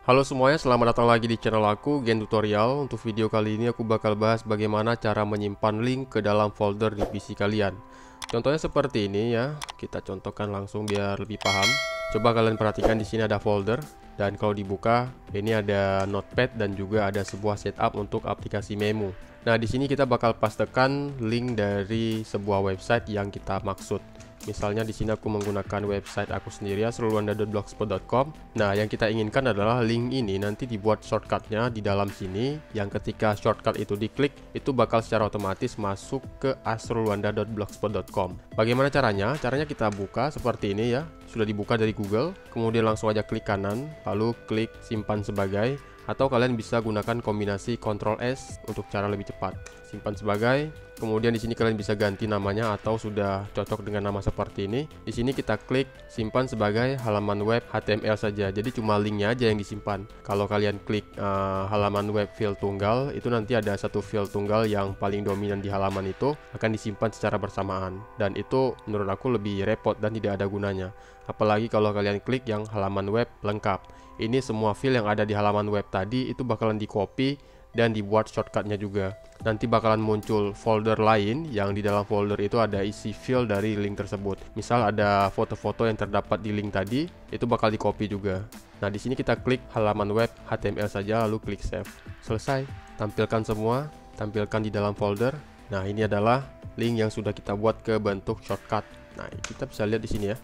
Halo semuanya, selamat datang lagi di channel aku, Gen Tutorial. Untuk video kali ini aku bakal bahas bagaimana cara menyimpan link ke dalam folder di PC kalian. Contohnya seperti ini ya. Kita contohkan langsung biar lebih paham. Coba kalian perhatikan di sini ada folder dan kalau dibuka ini ada notepad dan juga ada sebuah setup untuk aplikasi memo. Nah, di sini kita bakal pastekan link dari sebuah website yang kita maksud. Misalnya di sini aku menggunakan website aku sendiri ya, asrulwanda.blogspot.com. Nah, yang kita inginkan adalah link ini nanti dibuat shortcutnya di dalam sini, yang ketika shortcut itu diklik, itu bakal secara otomatis masuk ke asrulwanda.blogspot.com. Bagaimana caranya? Caranya kita buka seperti ini ya. Sudah dibuka dari Google, kemudian langsung aja klik kanan, lalu klik simpan sebagai, atau kalian bisa gunakan kombinasi Ctrl S untuk cara lebih cepat. Simpan sebagai, kemudian di sini kalian bisa ganti namanya atau sudah cocok dengan nama seperti ini. Di sini kita klik simpan sebagai halaman web HTML saja. Jadi cuma linknya aja yang disimpan. Kalau kalian klik halaman web file tunggal, itu nanti ada satu file tunggal yang paling dominan di halaman itu akan disimpan secara bersamaan. Dan itu menurut aku lebih repot dan tidak ada gunanya. Apalagi kalau kalian klik yang halaman web lengkap. Ini semua file yang ada di halaman web tadi itu bakalan di copy dan dibuat shortcutnya juga. Nanti bakalan muncul folder lain yang di dalam folder itu ada isi file dari link tersebut. Misal ada foto-foto yang terdapat di link tadi, itu bakal di copy juga. Nah, di sini kita klik halaman web HTML saja lalu klik save. Selesai. Tampilkan semua, tampilkan di dalam folder. Nah, ini adalah link yang sudah kita buat ke bentuk shortcut. Nah, kita bisa lihat di sini ya.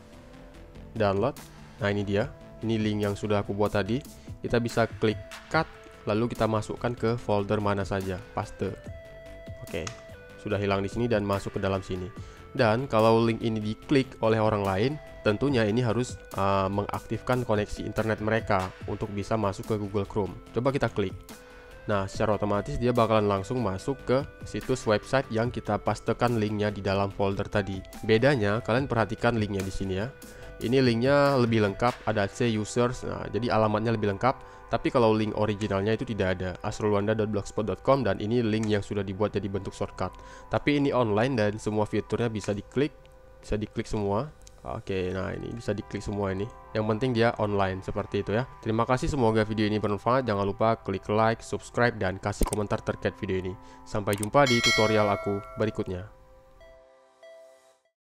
Download. Nah, ini dia. Ini link yang sudah aku buat tadi. Kita bisa klik cut, lalu kita masukkan ke folder mana saja, paste. Oke, sudah hilang di sini dan masuk ke dalam sini. Dan kalau link ini diklik oleh orang lain, tentunya ini harus mengaktifkan koneksi internet mereka untuk bisa masuk ke Google Chrome. Coba kita klik. Nah, secara otomatis dia bakalan langsung masuk ke situs website yang kita pastekan linknya di dalam folder tadi. Bedanya, kalian perhatikan linknya di sini ya. Ini linknya lebih lengkap, ada C users, nah, jadi alamatnya lebih lengkap. Tapi kalau link originalnya itu tidak ada, asrulwanda.blogspot.com, dan ini link yang sudah dibuat jadi bentuk shortcut. Tapi ini online dan semua fiturnya bisa diklik semua. Oke, nah ini bisa diklik semua ini. Yang penting dia online seperti itu ya. Terima kasih, semoga video ini bermanfaat. Jangan lupa klik like, subscribe, dan kasih komentar terkait video ini. Sampai jumpa di tutorial aku berikutnya.